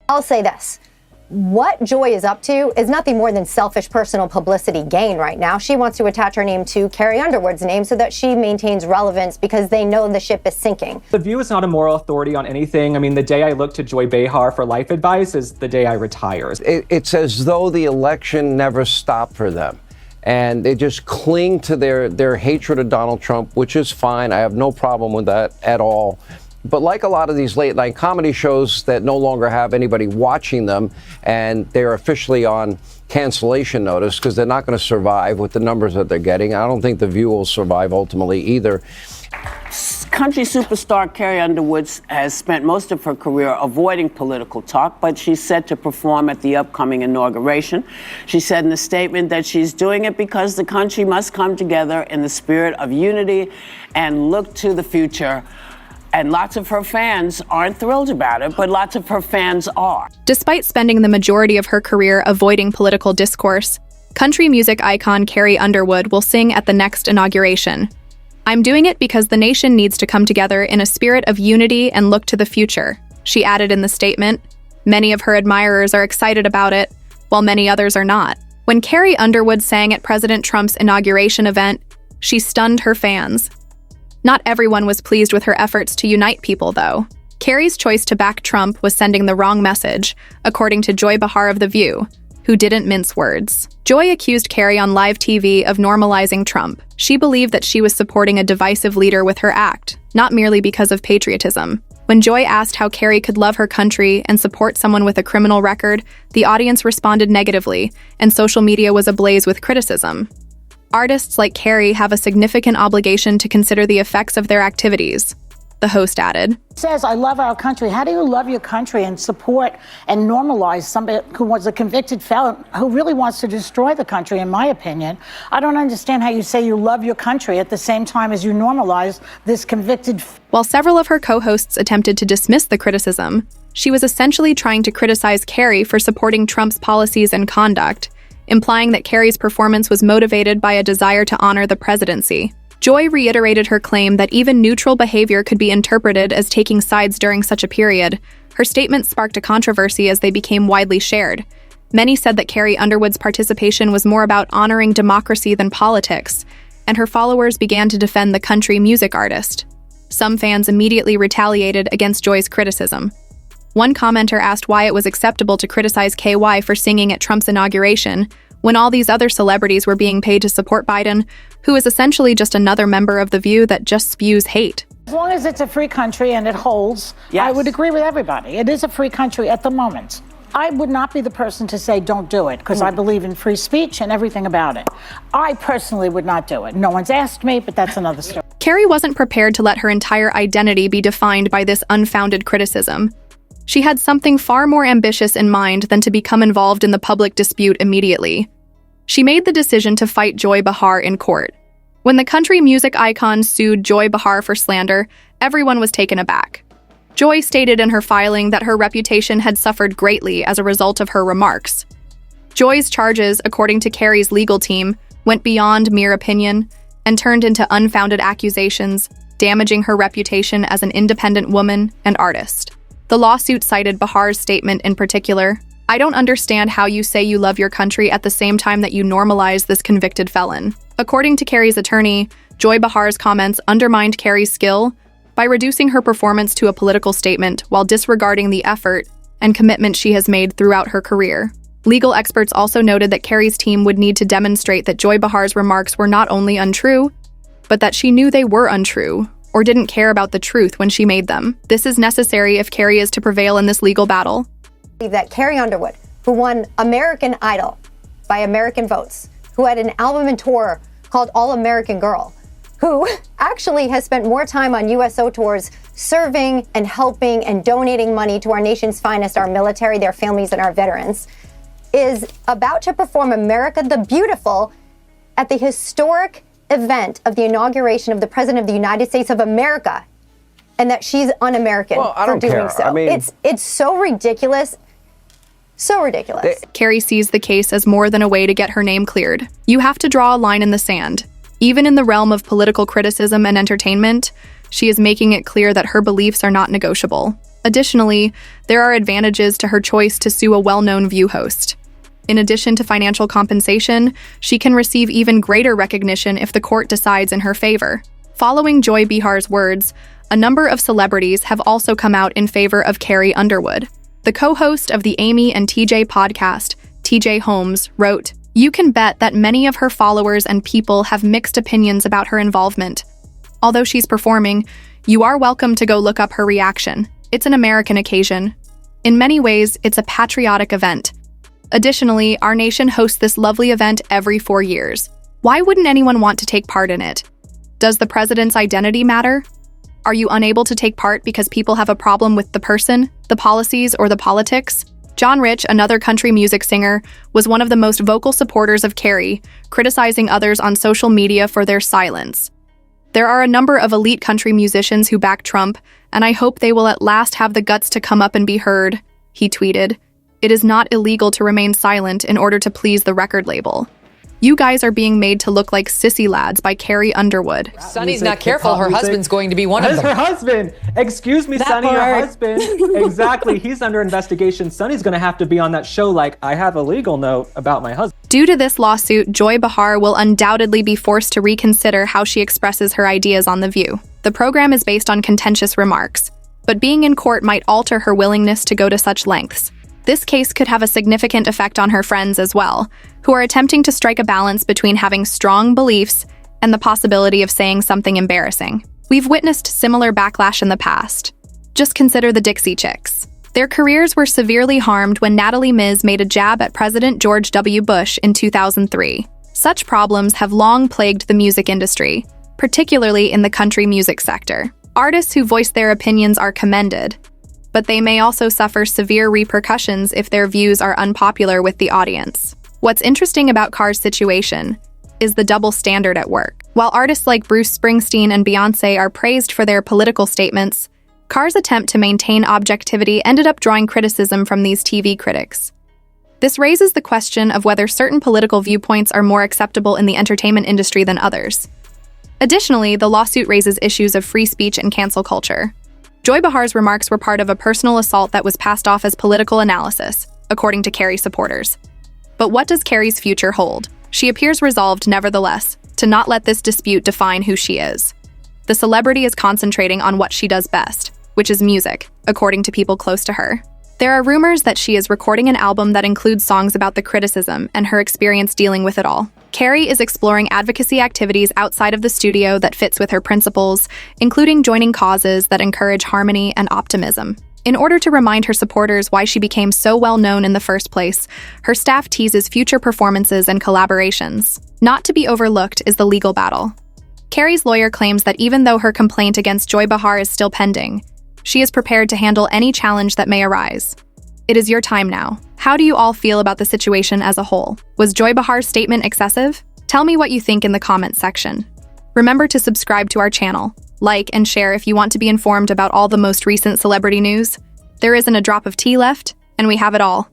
I'll say this. What Joy is up to is nothing more than selfish personal publicity gain right now. She wants to attach her name to Carrie Underwood's name so that she maintains relevance because they know the ship is sinking. The View is not a moral authority on anything. I mean, the day I look to Joy Behar for life advice is the day I retire. It's as though the election never stopped for them. And they just cling to their hatred of Donald Trump, which is fine. I have no problem with that at all. But like a lot of these late night comedy shows that no longer have anybody watching them, and they're officially on cancellation notice because they're not going to survive with the numbers that they're getting. I don't think The View will survive ultimately either. Country superstar Carrie Underwood has spent most of her career avoiding political talk, but she's set to perform at the upcoming inauguration. She said in a statement that she's doing it because the country must come together in the spirit of unity and look to the future. And lots of her fans aren't thrilled about it, but lots of her fans are. Despite spending the majority of her career avoiding political discourse, country music icon Carrie Underwood will sing at the next inauguration. "I'm doing it because the nation needs to come together in a spirit of unity and look to the future," she added in the statement. Many of her admirers are excited about it, while many others are not. When Carrie Underwood sang at President Trump's inauguration event, she stunned her fans. Not everyone was pleased with her efforts to unite people, though. Carrie's choice to back Trump was sending the wrong message, according to Joy Behar of The View, who didn't mince words. Joy accused Carrie on live TV of normalizing Trump. She believed that she was supporting a divisive leader with her act, not merely because of patriotism. When Joy asked how Carrie could love her country and support someone with a criminal record, the audience responded negatively, and social media was ablaze with criticism. Artists like Carrie have a significant obligation to consider the effects of their activities, the host added. Says, I love our country. How do you love your country and support and normalize somebody who was a convicted felon who really wants to destroy the country, in my opinion? I don't understand how you say you love your country at the same time as you normalize this convicted. While several of her co-hosts attempted to dismiss the criticism, she was essentially trying to criticize Carrie for supporting Trump's policies and conduct, implying that Carrie's performance was motivated by a desire to honor the presidency. Joy reiterated her claim that even neutral behavior could be interpreted as taking sides during such a period. Her statements sparked a controversy as they became widely shared. Many said that Carrie Underwood's participation was more about honoring democracy than politics, and her followers began to defend the country music artist. Some fans immediately retaliated against Joy's criticism. One commenter asked why it was acceptable to criticize KY for singing at Trump's inauguration when all these other celebrities were being paid to support Biden, who is essentially just another member of The View that just spews hate. As long as it's a free country and it holds, yes. I would agree with everybody. It is a free country at the moment. I would not be the person to say don't do it because I believe in free speech and everything about it. I personally would not do it. No one's asked me, but that's another story. Carrie wasn't prepared to let her entire identity be defined by this unfounded criticism. She had something far more ambitious in mind than to become involved in the public dispute immediately. She made the decision to fight Joy Behar in court. When the country music icon sued Joy Behar for slander, everyone was taken aback. Joy stated in her filing that her reputation had suffered greatly as a result of her remarks. Joy's charges, according to Carrie's legal team, went beyond mere opinion and turned into unfounded accusations, damaging her reputation as an independent woman and artist. The lawsuit cited Behar's statement in particular. "I don't understand how you say you love your country at the same time that you normalize this convicted felon." According to Carrie's attorney, Joy Behar's comments undermined Carrie's skill by reducing her performance to a political statement while disregarding the effort and commitment she has made throughout her career. Legal experts also noted that Carrie's team would need to demonstrate that Joy Behar's remarks were not only untrue, but that she knew they were untrue, or didn't care about the truth when she made them. This is necessary if Carrie is to prevail in this legal battle. That Carrie Underwood, who won American Idol by American votes, who had an album and tour called All American Girl, who actually has spent more time on USO tours serving and helping and donating money to our nation's finest, our military, their families, and our veterans, is about to perform America the Beautiful at the historic event of the inauguration of the President of the United States of America, and that she's un-American for doing so. I mean, it's so ridiculous. So ridiculous. Carrie sees the case as more than a way to get her name cleared. You have to draw a line in the sand. Even in the realm of political criticism and entertainment, she is making it clear that her beliefs are not negotiable. Additionally, there are advantages to her choice to sue a well-known View host. In addition to financial compensation, she can receive even greater recognition if the court decides in her favor. Following Joy Behar's words, a number of celebrities have also come out in favor of Carrie Underwood. The co-host of the Amy and TJ podcast, TJ Holmes, wrote, "You can bet that many of her followers and people have mixed opinions about her involvement. Although she's performing, you are welcome to go look up her reaction. It's an American occasion. In many ways, it's a patriotic event. Additionally, our nation hosts this lovely event every 4 years. Why wouldn't anyone want to take part in it? Does the president's identity matter? Are you unable to take part because people have a problem with the person, the policies, or the politics?" John Rich, another country music singer, was one of the most vocal supporters of Carrie, criticizing others on social media for their silence. "There are a number of elite country musicians who back Trump, and I hope they will at last have the guts to come up and be heard," he tweeted. "It is not illegal to remain silent in order to please the record label. You guys are being made to look like sissy lads by Carrie Underwood." Sonny's not careful. Her husband's going to be one of them. Her husband. Excuse me, Sonny, your husband. Exactly. He's under investigation. Sonny's going to have to be on that show like, "I have a legal note about my husband." Due to this lawsuit, Joy Behar will undoubtedly be forced to reconsider how she expresses her ideas on The View. The program is based on contentious remarks, but being in court might alter her willingness to go to such lengths. This case could have a significant effect on her friends as well, who are attempting to strike a balance between having strong beliefs and the possibility of saying something embarrassing. We've witnessed similar backlash in the past. Just consider the Dixie Chicks. Their careers were severely harmed when Natalie Miz made a jab at President George W. Bush in 2003. Such problems have long plagued the music industry, particularly in the country music sector. Artists who voice their opinions are commended, but they may also suffer severe repercussions if their views are unpopular with the audience. What's interesting about Carr's situation is the double standard at work. While artists like Bruce Springsteen and Beyoncé are praised for their political statements, Carr's attempt to maintain objectivity ended up drawing criticism from these TV critics. This raises the question of whether certain political viewpoints are more acceptable in the entertainment industry than others. Additionally, the lawsuit raises issues of free speech and cancel culture. Joy Behar's remarks were part of a personal assault that was passed off as political analysis, according to Carrie supporters. But what does Carrie's future hold? She appears resolved, nevertheless, to not let this dispute define who she is. The celebrity is concentrating on what she does best, which is music, according to people close to her. There are rumors that she is recording an album that includes songs about the criticism and her experience dealing with it all. Carrie is exploring advocacy activities outside of the studio that fits with her principles, including joining causes that encourage harmony and optimism. In order to remind her supporters why she became so well known in the first place, her staff teases future performances and collaborations. Not to be overlooked is the legal battle. Carrie's lawyer claims that even though her complaint against Joy Behar is still pending, she is prepared to handle any challenge that may arise. It is your time now. How do you all feel about the situation as a whole? Was Joy Behar's statement excessive? Tell me what you think in the comments section. Remember to subscribe to our channel, like and share if you want to be informed about all the most recent celebrity news. There isn't a drop of tea left, and we have it all.